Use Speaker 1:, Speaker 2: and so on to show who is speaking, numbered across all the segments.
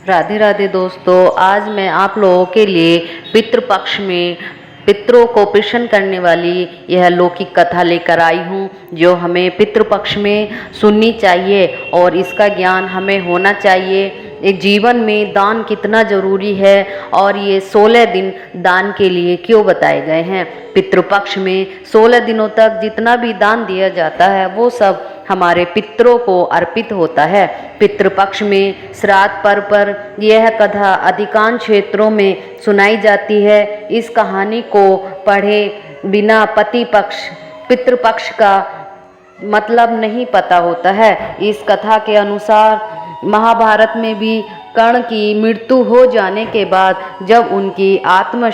Speaker 1: राधे राधे दोस्तों, आज मैं आप लोगों के लिए पितृपक्ष में पितरों को प्रसन्न करने वाली यह लौकिक कथा लेकर आई हूँ, जो हमें पितृपक्ष में सुननी चाहिए और इसका ज्ञान हमें होना चाहिए। एक जीवन में दान कितना जरूरी है और ये 16 दिन दान के लिए क्यों बताए गए हैं। पितृपक्ष में 16 दिनों तक जितना भी दान दिया जाता है वो सब हमारे पितरों को अर्पित होता है। पितृपक्ष में श्राद्ध पर्व पर यह कथा अधिकांश क्षेत्रों में सुनाई जाती है। इस कहानी को पढ़े बिना पितृपक्ष का मतलब नहीं पता होता है। इस कथा के अनुसार महाभारत में भी कर्ण की मृत्यु हो जाने के बाद जब उनकी आत्मा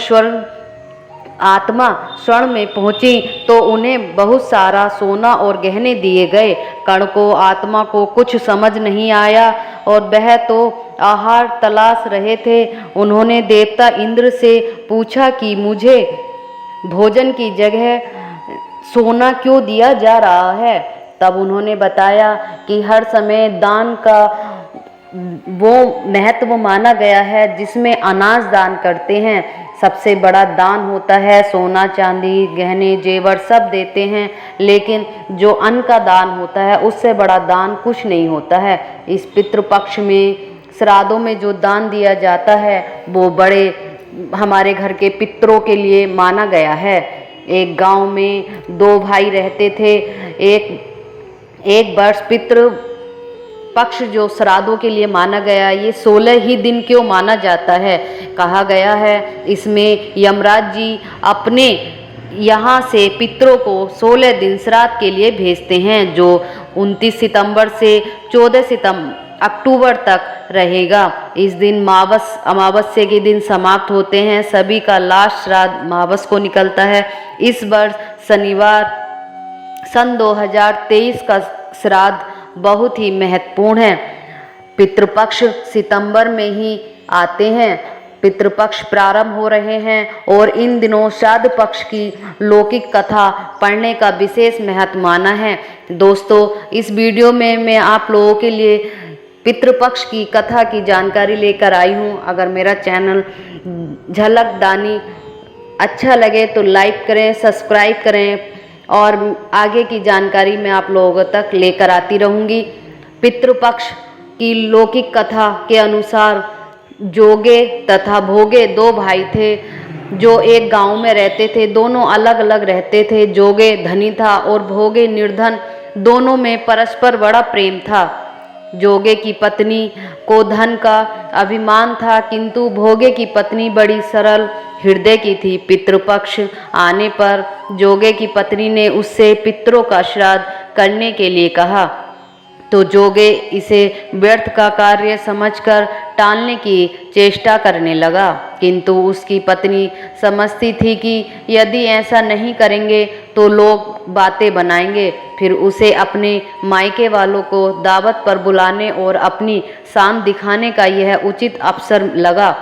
Speaker 1: स्वर्ण में पहुंची तो उन्हें बहुत सारा सोना और गहने दिए गए। कर्ण को आत्मा को कुछ समझ नहीं आया और वह तो आहार तलाश रहे थे। उन्होंने देवता इंद्र से पूछा कि मुझे भोजन की जगह सोना क्यों दिया जा रहा है। तब उन्होंने बताया कि हर समय दान का वो महत्व माना गया है जिसमें अनाज दान करते हैं। सबसे बड़ा दान होता है सोना चांदी गहने जेवर सब देते हैं, लेकिन जो अन्न का दान होता है उससे बड़ा दान कुछ नहीं होता है। इस पितृपक्ष में श्राद्धों में जो दान दिया जाता है वो बड़े हमारे घर के पितरों के लिए माना गया है। एक गांव में 2 भाई रहते थे। एक वर्ष पितृ पक्ष जो श्राद्धों के लिए माना गया, ये 16 ही दिन क्यों माना जाता है। कहा गया है इसमें यमराज जी अपने यहाँ से पितरों को 16 दिन श्राद्ध के लिए भेजते हैं, जो 29 सितंबर से 14 अक्टूबर तक रहेगा। इस दिन अमावस्या के दिन समाप्त होते हैं। सभी का लास्ट श्राद्ध अमावस को निकलता है। इस वर्ष शनिवार सन 2023 का श्राद्ध बहुत ही महत्वपूर्ण है। पितृपक्ष सितंबर में ही आते हैं। पितृपक्ष प्रारंभ हो रहे हैं और इन दिनों श्राद्ध पक्ष की लौकिक कथा पढ़ने का विशेष महत्व माना है। दोस्तों, इस वीडियो में मैं आप लोगों के लिए पितृपक्ष की कथा की जानकारी लेकर आई हूँ। अगर मेरा चैनल झलक दानी अच्छा लगे तो लाइक करें, सब्सक्राइब करें और आगे की जानकारी मैं आप लोगों तक लेकर आती रहूँगी। पितृपक्ष की लौकिक कथा के अनुसार जोगे तथा भोगे 2 भाई थे जो एक गांव में रहते थे। दोनों अलग अलग रहते थे। जोगे धनी था और भोगे निर्धन। दोनों में परस्पर बड़ा प्रेम था। जोगे की पत्नी को धन का अभिमान था, किंतु भोगे की पत्नी बड़ी सरल हृदय की थी। पितृपक्ष आने पर जोगे की पत्नी ने उससे पितरों का श्राद्ध करने के लिए कहा, तो जोगे इसे व्यर्थ का कार्य समझकर टालने की चेष्टा करने लगा। किंतु उसकी पत्नी समझती थी कि यदि ऐसा नहीं करेंगे तो लोग बातें बनाएंगे। फिर उसे अपने मायके वालों को दावत पर बुलाने और अपनी शान दिखाने का यह उचित अवसर लगा।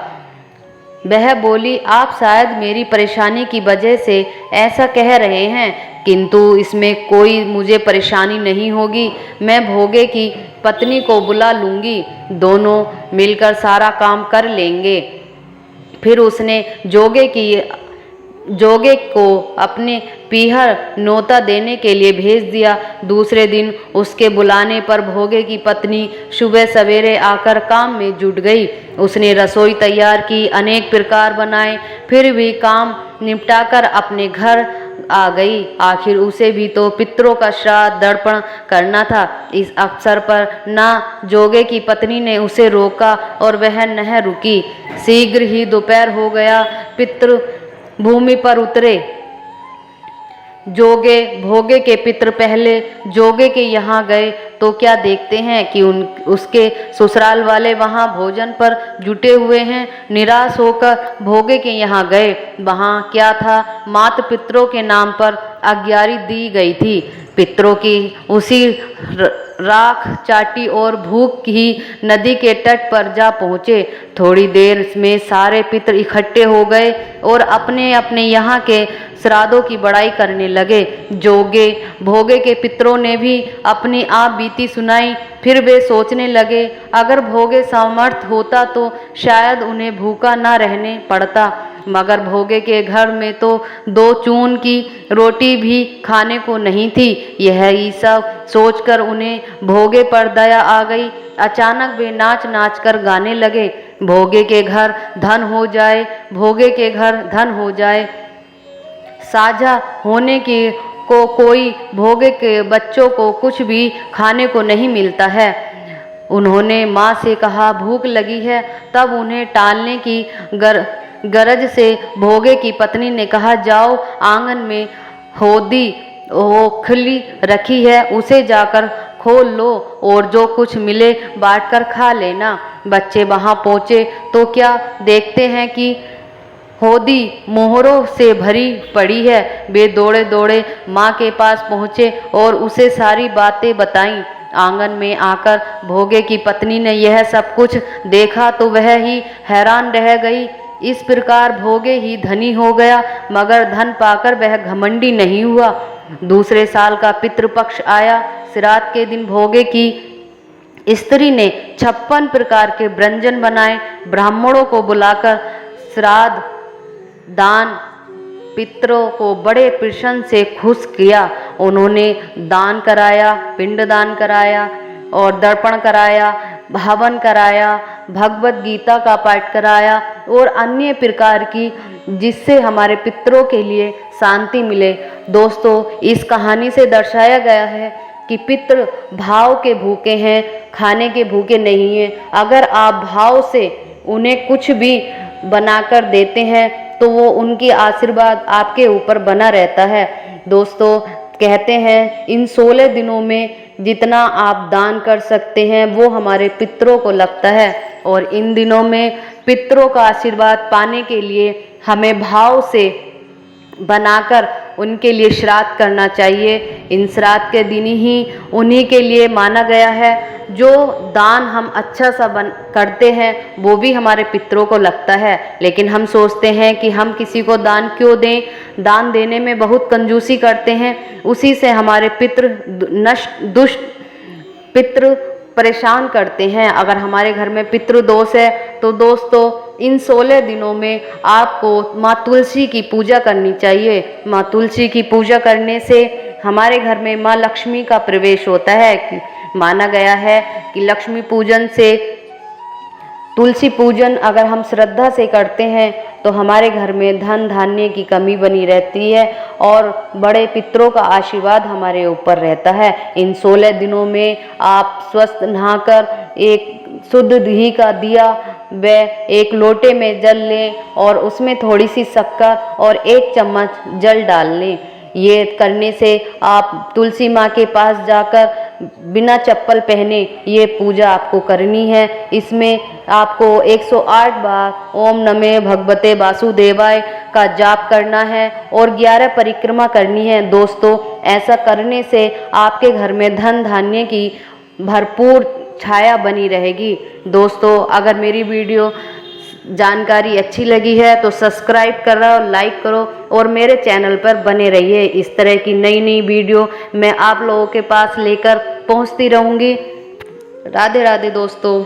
Speaker 1: वह बोली, आप शायद मेरी परेशानी की वजह से ऐसा कह रहे हैं, किंतु इसमें कोई मुझे परेशानी नहीं होगी। मैं भोगे की पत्नी को बुला लूँगी, दोनों मिलकर सारा काम कर लेंगे। फिर उसने जोगे को अपने पीहर न्योता देने के लिए भेज दिया। दूसरे दिन उसके बुलाने पर भोगे की पत्नी सुबह सवेरे आकर काम में जुट गई। उसने रसोई तैयार की, अनेक प्रकार बनाए, फिर भी काम निपटाकर अपने घर आ गई। आखिर उसे भी तो पितरों का श्राद्ध तर्पण करना था। इस अवसर पर ना जोगे की पत्नी ने उसे रोका और वह न रुकी। शीघ्र ही दोपहर हो गया। पितृ भूमि पर उतरे। भोगे के पितर पहले जोगे के यहाँ गए तो क्या देखते हैं कि उसके ससुराल वाले वहाँ भोजन पर जुटे हुए हैं। निराश होकर भोगे के यहाँ गए। वहाँ क्या था, माता पितरों के नाम पर आज्ञारी दी गई थी। पितरों की उसी राख चाटी और भूख की नदी के तट पर जा पहुँचे। थोड़ी देर में सारे पितर इकट्ठे हो गए और अपने अपने यहाँ के श्राद्धों की बड़ाई करने लगे। जोगे भोगे के पितरों ने भी अपनी आप बीती सुनाई। फिर वे सोचने लगे, अगर भोगे समर्थ होता तो शायद उन्हें भूखा न रहने पड़ता, मगर भोगे के घर में तो 2 चून की रोटी भी खाने को नहीं थी। यही सब सोचकर उन्हें भोगे पर दया आ गई। अचानक वे नाच नाच कर गाने लगे, भोगे के घर धन हो जाए, भोगे के घर धन हो जाए। साझा होने की को कोई भोगे के बच्चों को कुछ भी खाने को नहीं मिलता है। उन्होंने माँ से कहा, भूख लगी है। तब उन्हें टालने की गरज से भोगे की पत्नी ने कहा, जाओ आंगन में होदी ओखली रखी है, उसे जाकर खोल लो और जो कुछ मिले बांटकर खा लेना। बच्चे वहां पहुंचे तो क्या देखते हैं कि होदी मोहरों से भरी पड़ी है। वे दौड़े दौड़े माँ के पास पहुँचे और उसे सारी बातें बताईं। आंगन में आकर भोगे की पत्नी ने यह सब कुछ देखा तो वह ही हैरान रह गई। इस प्रकार भोगे ही धनी हो गया, मगर धन पाकर वह घमंडी नहीं हुआ। दूसरे साल का पितृपक्ष आया। श्राद्ध के दिन भोगे की स्त्री ने 56 प्रकार के व्यंजन बनाए। ब्राह्मणों को बुलाकर श्राद्ध दान पितरों को बड़े प्रसन्न से खुश किया। उन्होंने दान कराया, पिंडदान कराया और दर्पण कराया, हवन कराया, भगवत गीता का पाठ कराया और अन्य प्रकार की, जिससे हमारे पितरों के लिए शांति मिले। दोस्तों, इस कहानी से दर्शाया गया है कि पितृ भाव के भूखे हैं, खाने के भूखे नहीं हैं। अगर आप भाव से उन्हें कुछ भी बनाकर देते हैं तो वो उनकी आशीर्वाद आपके ऊपर बना रहता है। दोस्तों, कहते हैं इन 16 दिनों में जितना आप दान कर सकते हैं वो हमारे पितरों को लगता है, और इन दिनों में पितरों का आशीर्वाद पाने के लिए हमें भाव से बनाकर उनके लिए श्राद्ध करना चाहिए। इन श्राद्ध के दिन ही उन्हीं के लिए माना गया है। जो दान हम अच्छा सा करते हैं वो भी हमारे पितरों को लगता है, लेकिन हम सोचते हैं कि हम किसी को दान क्यों दें। दान देने में बहुत कंजूसी करते हैं, उसी से हमारे पितृ दुष्ट पितृ परेशान करते हैं। अगर हमारे घर में पितृदोष है तो दोस्तों, इन 16 दिनों में आपको माँ तुलसी की पूजा करनी चाहिए। माँ तुलसी की पूजा करने से हमारे घर में माँ लक्ष्मी का प्रवेश होता है। कि माना गया है कि लक्ष्मी पूजन से, तुलसी पूजन अगर हम श्रद्धा से करते हैं तो हमारे घर में धन धान्य की कमी बनी रहती है और बड़े पितरों का आशीर्वाद हमारे ऊपर रहता है। इन 16 दिनों में आप स्वस्थ नहाकर एक शुद्ध घी का दिया व एक लोटे में जल लें और उसमें थोड़ी सी शक्कर और 1 चम्मच जल डाल लें। ये करने से आप तुलसी माँ के पास जाकर बिना चप्पल पहने ये पूजा आपको करनी है। इसमें आपको 108 बार ओम नमः भगवते वासुदेवाय का जाप करना है और 11 परिक्रमा करनी है। दोस्तों, ऐसा करने से आपके घर में धन धान्य की भरपूर छाया बनी रहेगी। दोस्तों, अगर मेरी वीडियो जानकारी अच्छी लगी है तो सब्सक्राइब करो, लाइक करो और मेरे चैनल पर बने रहिए। इस तरह की नई नई वीडियो मैं आप लोगों के पास लेकर पहुंचती रहूंगी। राधे राधे दोस्तों।